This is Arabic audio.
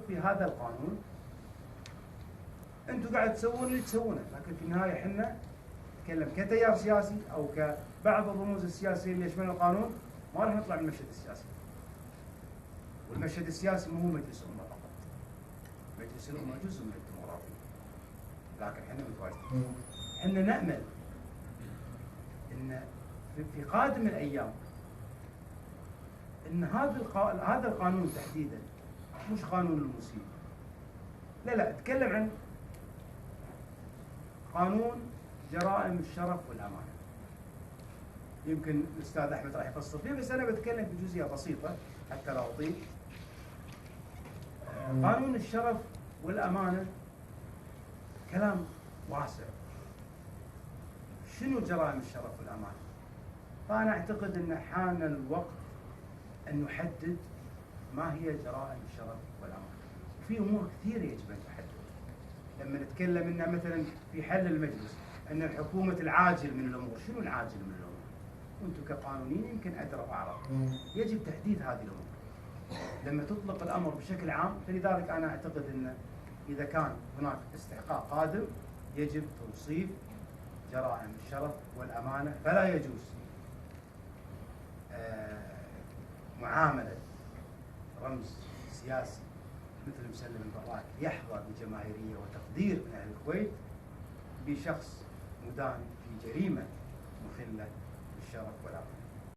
في هذا القانون انتم قاعد تسوون اللي تسوونه، لكن في النهايه احنا نتكلم كتيار سياسي او كبعض الرموز السياسيه اللي يشمل القانون، ما راح نطلع من المشهد السياسي. والمشهد السياسي مو مجلس الامه فقط. مجلس الامه جزء من الديمقراطيه. لكن احنا متواجدين. احنا نامل ان في قادم الايام ان هذا القانون تحديدا مش قانون المصيبه. لا اتكلم عن قانون جرائم الشرف والامانه. يمكن الاستاذ احمد راح يفصل فيه، بس انا بتكلم في جزئيه بسيطه حتى لا اطيل. قانون الشرف والامانه كلام واسع. شنو جرائم الشرف والامانه؟ فانا اعتقد ان حان الوقت ان نحدد ما هي جرائم الشرف والامانه. وفي امور كثيره يجب ان تحدد. لما نتكلم ان مثلا في حل المجلس ان الحكومه العاجل من الامور، شنو العاجل من الامور؟ وانتم كقانونيين يمكن ادرى واعرف. يجب تحديد هذه الامور. لما تطلق الامر بشكل عام، فلذلك انا اعتقد ان اذا كان هناك استحقاق قادم يجب توصيف جرائم الشرف والامانه، فلا يجوز معامله رمز سياسي مثل مسلم البراك يحظى بجماهيريه وتقدير من اهل الكويت بشخص مدان في جريمه مخله بالشرف والامانه.